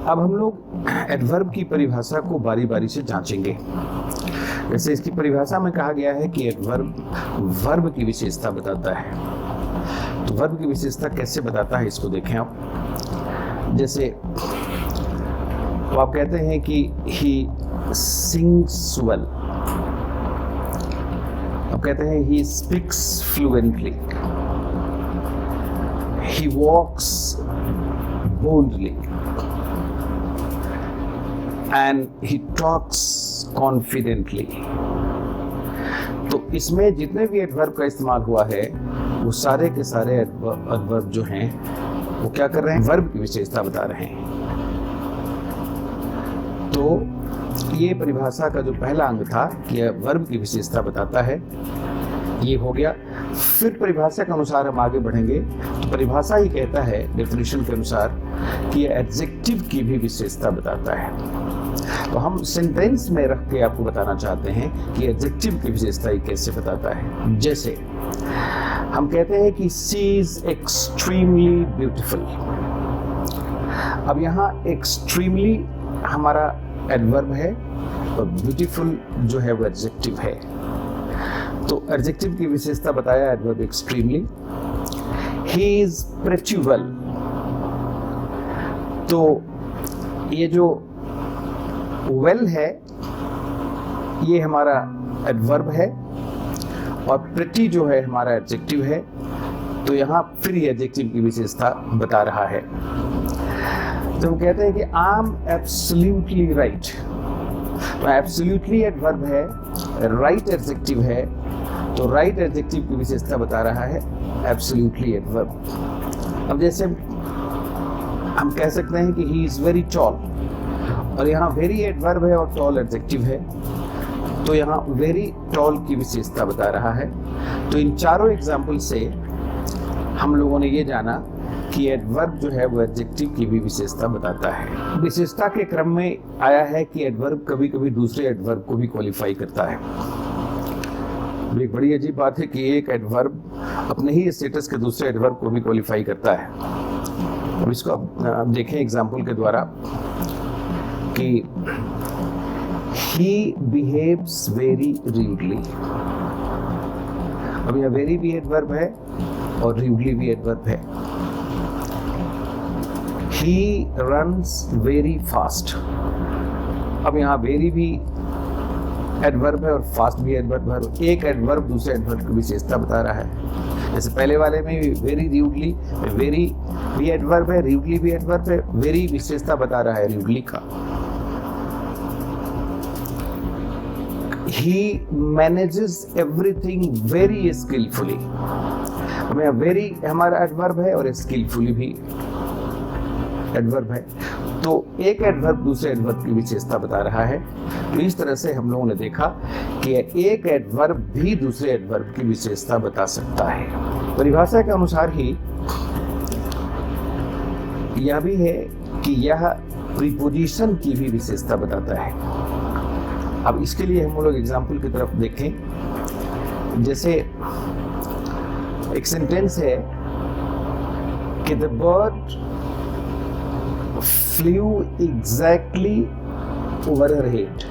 अब हम लोग एडवर्ब की परिभाषा को बारी बारी से जांचेंगे। वैसे इसकी परिभाषा में कहा गया है कि एडवर्ब वर्ब की विशेषता बताता है। तो वर्ब की विशेषता कैसे बताता है इसको देखें आप। जैसे तो आप कहते हैं कि ही सिंग्स वेल, आप कहते हैं he speaks fluently, he walks boldly and he talks confidently. तो इसमें जितने भी एडवर्ब का इस्तेमाल हुआ है वो सारे के सारे एडवर्ब जो हैं वो क्या कर रहे हैं, वर्ब की विशेषता बता रहे हैं। तो ये परिभाषा का जो पहला अंग था कि वर्ब की विशेषता बताता है, ये हो गया। फिर परिभाषा के अनुसार हम आगे बढ़ेंगे तो परिभाषा ही कहता है डेफिनेशन के अनुसार कि ये एडजेक्टिव की भी विशेषता बताता है। तो हम सेंटेंस में रख के आपको बताना चाहते हैं कि एडजेक्टिव की विशेषता ये कैसे बताता है। जैसे हम कहते हैं कि शी इज एक्सट्रीमली ब्यूटीफुल। अब यहाँ एक्सट्रीमली हमारा एडवर्ब है और ब्यूटीफुल जो है वो एडजेक्टिव है। तो एडजेक्टिव की विशेषता बताया adverb extremely. He is pretty well, तो ये जो वेल है ये हमारा एडवर्ब है और प्रिटी जो है हमारा एडजेक्टिव है। तो यहाँ फिर ये एडजेक्टिव की विशेषता बता रहा है। तो हम कहते हैं कि आई एम एब्सोल्युटली राइट, तो एब्सोल्युटली एडवर्ब है, राइट एडजेक्टिव है, तो राइट एडजेक्टिव की विशेषता बता रहा है एब्सोल्युटली एडवर्ब। अब जैसे हम कह सकते हैं कि ही इज वेरी टॉल, और यहाँ वेरी एडवर्ब है और टॉल एडजेक्टिव है, तो यहाँ वेरी टॉल की विशेषता बता रहा है। तो इन चारों एग्जाम्पल से हम लोगों ने ये जाना कि एडवर्ब जो है वो एडजेक्टिव की भी विशेषता बताता है। विशेषता के क्रम में आया है कि एडवर्ब कभी कभी दूसरे एडवर्ब को भी क्वालिफाई करता है। एक बड़ी अजीब बात है कि एक एडवर्ब अपने ही स्टेटस के दूसरे एडवर्ब को भी क्वालिफाई करता है। अब इसको आप देखें एग्जाम्पल के द्वारा कि he behaves very rudely। अब यहाँ very भी एडवर्ब है और rudely भी एडवर्ब है। he runs very fast। अब यहाँ very भी एडवर्ब है और fast भी एडवर्ब है। एक एडवर्ब दूसरे एडवर्ब की विशेषता बता रहा है। जैसे पहले वाले में भी very rudely, very भी एडवर्ब है, rudely भी एडवर्ब है, very विशेषता बता रहा है rudely का। He manages everything very skillfully। हमें very हमारा एडवर्ब है और skillfully भी एडवर्ब है। तो एक एडवर्ब दूसरे एडवर्ब की विशेषता बता रहा है। तो इस तरह से हम लोगों ने देखा कि एक एडवर्ब भी दूसरे एडवर्ब की विशेषता बता सकता है। परिभाषा के अनुसार ही यह भी है कि यह प्रीपोजिशन की भी विशेषता बताता है। अब इसके लिए हम लोग एग्जाम्पल की तरफ देखें। जैसे एक सेंटेंस है कि the bird flu exactly over her head.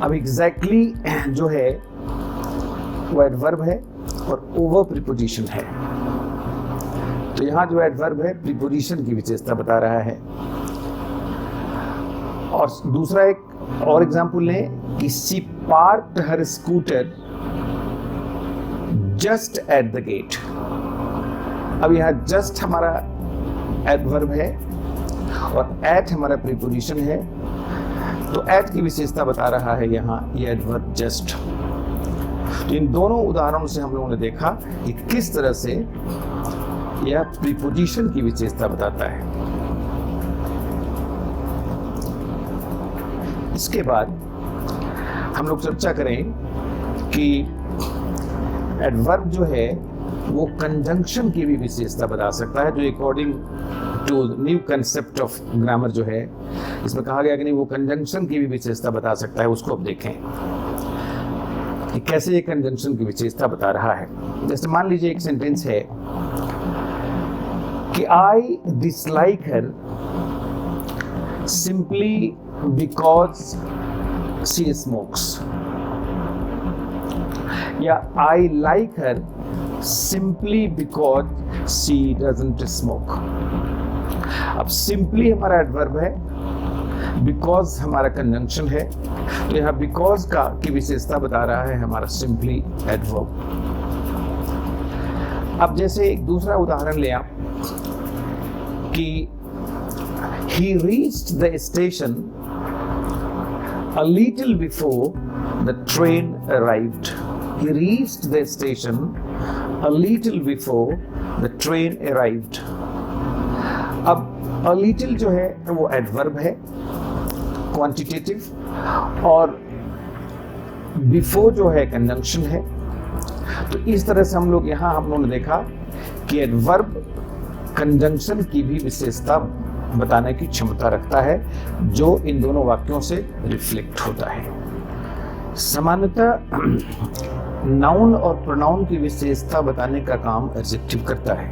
अब एग्जैक्टली जो है वो एडवर्ब है और ओवर प्रीपोजिशन है। तो यहाँ जो एडवर्ब है प्रीपोजिशन की विशेषता बता रहा है। और दूसरा एक और एग्जाम्पल लें कि she parked her scooter just at the gate. अब यहाँ जस्ट हमारा एडवर्ब है और एट हमारा प्रीपोजिशन है, तो एट की विशेषता बता रहा है यहाँ ये एडवर्ब जस्ट। तो इन दोनों उदाहरणों से हम लोगों ने देखा कि किस तरह से यह प्रीपोजिशन की विशेषता बताता है। इसके बाद हम लोग चर्चा करें कि एडवर्ब जो है वो कंजंक्शन की भी विशेषता बता सकता है, जो according to new concept of grammar जो है इसमें कहा गया कि नहीं, वो कंजंक्शन की भी विशेषता बता सकता है। उसको अब देखें कि कैसे ये कंजंक्शन की विशेषता बता रहा है। जैसे मान लीजिए एक सेंटेंस है कि I dislike her simply because she smokes, या I like her simply because she doesn't smoke। अब simply हमारा एडवर्ब है, because हमारा कंजंक्शन है, तो यहाँ because की विशेषता बता रहा है हमारा simply एडवर्ब। अब जैसे एक दूसरा उदाहरण ले आप कि he reached the station a little before the train arrived। He reached the station a little before the train arrived। अब a little जो है वो एडवर्ब है, क्वांटिटेटिव, और before जो है कंजंक्शन है। तो इस तरह से हम लोग यहाँ हम लोगों ने देखा कि एडवर्ब कंजंक्शन की भी विशेषता बताने की क्षमता रखता है, जो इन दोनों वाक्यों से रिफ्लेक्ट होता है। सामान्यतः नाउन और प्रोनाउन की विशेषता बताने का काम एडजेक्टिव करता है,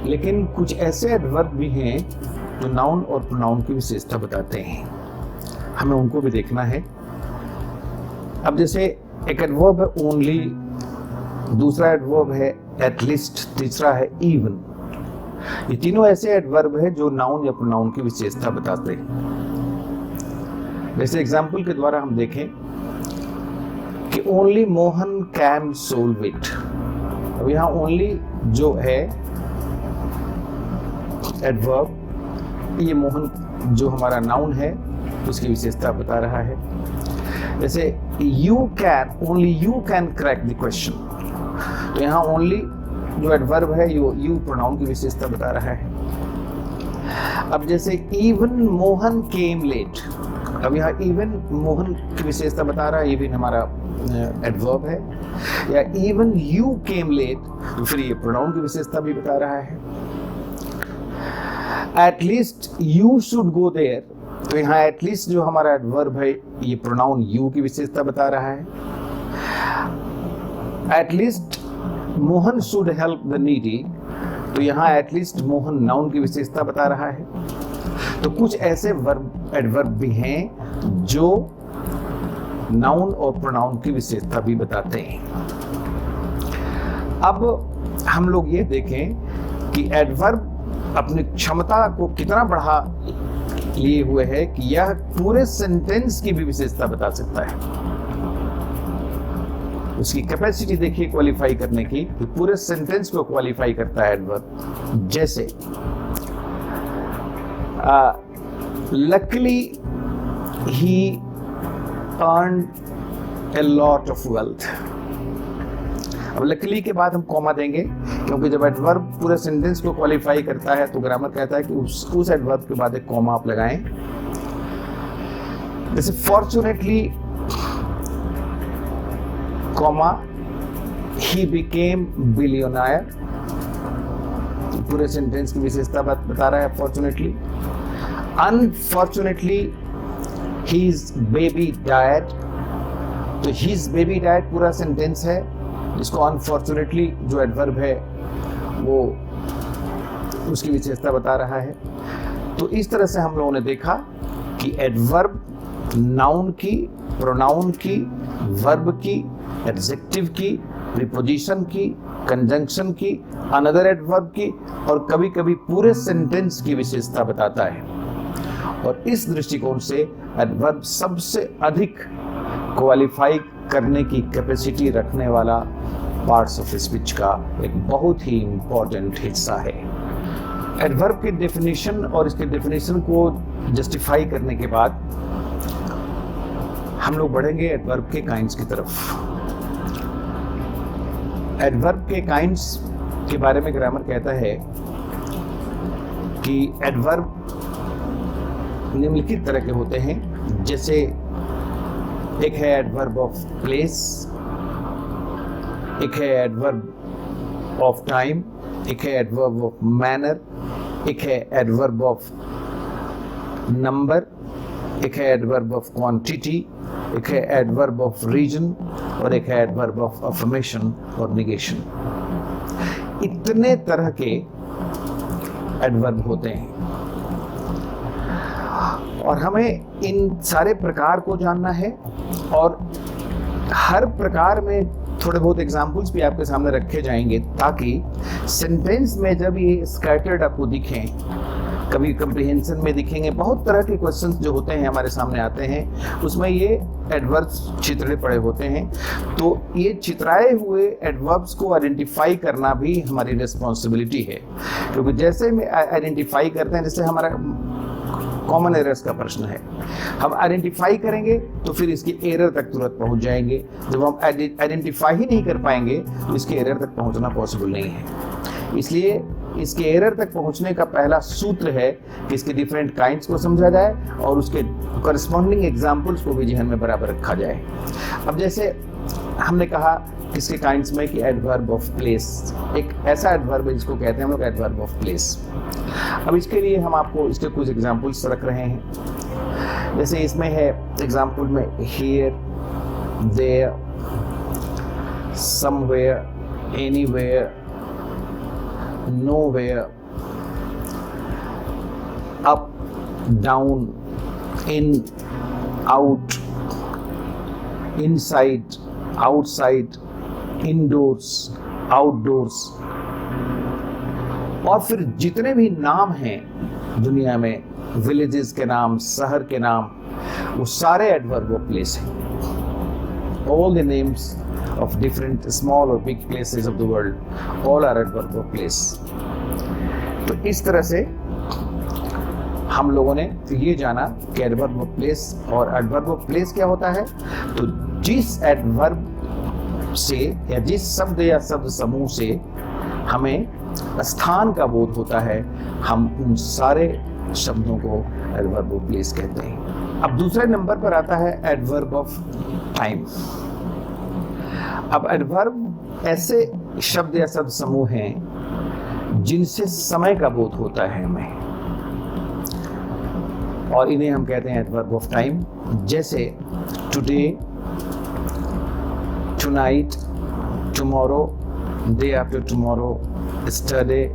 लेकिन कुछ ऐसे एडवर्ब भी हैं जो नाउन और प्रोनाउन की विशेषता बताते हैं, हमें उनको भी देखना है। अब जैसे एक एडवर्ब है ओनली, दूसरा एडवर्ब है एटलीस्ट, तीसरा है इवन। ये तीनों ऐसे एडवर्ब है जो नाउन या प्रोनाउन की विशेषता बताते हैं। जैसे एग्जाम्पल के द्वारा हम देखें कि only Mohan can solve it. अब यहाँ ओनली जो है एडवर्ब, ये मोहन जो हमारा नाउन है उसकी विशेषता बता रहा है। जैसे you can, only you can crack the question, तो यहाँ ओनली जो एडवर्ब है यू प्रोनाउन की विशेषता बता रहा है। अब जैसे इवन मोहन केम लेट, अब यहाँ इवन मोहन की विशेषता बता रहा है, इवन हमारा एडवर्ब है। या इवन यू केम लेट, तो फिर ये प्रोनाउन की विशेषता भी बता रहा है। At least you should go there, तो यहाँ एटलीस्ट जो हमारा एडवर्ब है ये प्रोनाउन यू की विशेषता बता रहा है। At least Mohan should help the needy, तो यहाँ एटलीस्ट मोहन नाउन की विशेषता बता रहा है। तो कुछ ऐसे वर्ब एडवर्ब भी हैं जो नाउन और प्रोनाउन की विशेषता भी बताते हैं। अब हम लोग ये देखें कि एडवर्ब अपनी क्षमता को कितना बढ़ा लिए हुए है कि यह पूरे सेंटेंस की भी विशेषता बता सकता है। उसकी कैपेसिटी देखिए क्वालिफाई करने की, तो पूरे सेंटेंस को क्वालिफाई करता है एडवर्ब। जैसे luckily he earned a lot of wealth. अब लकीली के बाद हम कॉमा देंगे, क्योंकि जब एडवर्ब पूरे सेंटेंस को क्वालिफाई करता है तो ग्रामर कहता है कि उस एडवर्ब के बाद एक कॉमा आप लगाएं। जैसे fortunately comma he became billionaire, पूरे सेंटेंस की विशेषता बता रहा है fortunately. Unfortunately his baby died, तो हीज बेबी डाइड पूरा सेंटेंस है, इसको अनफॉर्चुनेटली जो एडवर्ब है वो उसकी विशेषता बता रहा है। तो इस तरह से हम लोगों ने देखा कि एडवर्ब नाउन की, प्रोनाउन की, वर्ब की, एडजेक्टिव की, प्रीपोजिशन की, कंजंक्शन की, अनदर एडवर्ब की, और कभी कभी पूरे सेंटेंस की विशेषता बताता है। और इस दृष्टिकोण से एडवर्ब सबसे अधिक क्वालिफाई करने की कैपेसिटी रखने वाला पार्ट्स ऑफ स्पीच का एक बहुत ही इंपॉर्टेंट हिस्सा है। एडवर्ब की डेफिनेशन और इसके डेफिनेशन को जस्टिफाई करने के बाद हम लोग बढ़ेंगे एडवर्ब के काइंड्स की तरफ। एडवर्ब के काइंड्स के बारे में ग्रामर कहता है कि एडवर्ब निम्नलिखित तरह के होते हैं। जैसे एक है एडवर्ब ऑफ प्लेस, एक है एडवर्ब ऑफ टाइम, एक है एडवर्ब ऑफ मैनर, एक है एडवर्ब ऑफ नंबर, एक है एडवर्ब ऑफ क्वांटिटी, एक है एडवर्ब ऑफ रीजन, और एक है एडवर्ब ऑफ अफर्मेशन और निगेशन। इतने तरह के एडवर्ब होते हैं। और हमें इन सारे प्रकार को जानना है और हर प्रकार में थोड़े बहुत एग्जाम्पल्स भी आपके सामने रखे जाएंगे ताकि सेंटेंस में जब ये स्कैटर्ड आपको दिखें, कभी कंप्रिहेंशन में दिखेंगे, बहुत तरह के क्वेश्चंस जो होते हैं हमारे सामने आते हैं, उसमें ये एडवर्ब्स चित्रे पड़े होते हैं। तो ये चित्राए हुए एडवर्ब्स को आइडेंटिफाई करना भी हमारी रिस्पॉन्सिबिलिटी है, क्योंकि जैसे में आइडेंटिफाई करते हैं, जैसे हमारा कॉमन एरर्स का प्रश्न है, हम आइडेंटिफाई करेंगे तो फिर इसकी एरर तक तुरंत पहुंच जाएंगे। जब हम आइडेंटिफाई ही नहीं कर पाएंगे तो इसके एरर तक पहुंचना पॉसिबल नहीं है। इसलिए इसके एरर तक पहुंचने का पहला सूत्र है कि इसके डिफरेंट काइंड्स को समझा जाए और उसके करस्पॉन्डिंग एग्जाम्पल्स को भी जहन में बराबर रखा जाए। अब जैसे हमने कहा इसके काइंड्स में कि एडवर्ब ऑफ प्लेस एक ऐसा एडवर्ब है जिसको कहते हैं हम लोग एडवर्ब ऑफ प्लेस। अब इसके लिए हम आपको इसके कुछ एग्जाम्पल्स रख रहे हैं। जैसे इसमें है एग्जाम्पल में here, there, somewhere, anywhere, nowhere, up, down, in, out, inside, outside, indoors, outdoors। और फिर जितने भी नाम हैं दुनिया में, विलेजेस के नाम, शहर के नाम, वो सारे एडवर्ब ऑफ प्लेस हैं। All the names of different small or big places of the world, all are adverb of place। तो इस तरह से हम लोगों ने ये जाना कि एडवर्ब ऑफ प्लेस और एडवर्ब ऑफ प्लेस क्या होता है। तो जिस एडवर्ब से या जिस शब्द या शब्द समूह से हमें स्थान का बोध होता है, हम उन सारे शब्दों को एडवर्ब ऑफ प्लेस कहते हैं। अब दूसरे नंबर पर आता है एडवर्ब ऑफ टाइम। अब एडवर्ब ऐसे शब्द या शब्द समूह हैं जिनसे समय का बोध होता है हमें, और इन्हें हम कहते हैं एडवर्ब ऑफ टाइम। जैसे today, tonight, tomorrow, day after tomorrow, yesterday,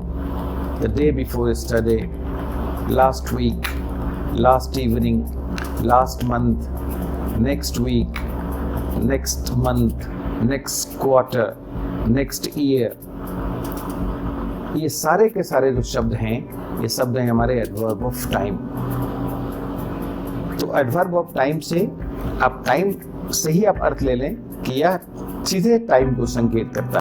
the day before yesterday, last week, last evening, last month, next week, next month, next quarter, next year। ये सारे के सारे जो शब्द हैं, ये शब्द हैं हमारे एडवर्ब ऑफ टाइम। तो एडवर्ब ऑफ टाइम से आप टाइम से ही आप अर्थ ले लें कि यह सीधे टाइम को संकेत करता है।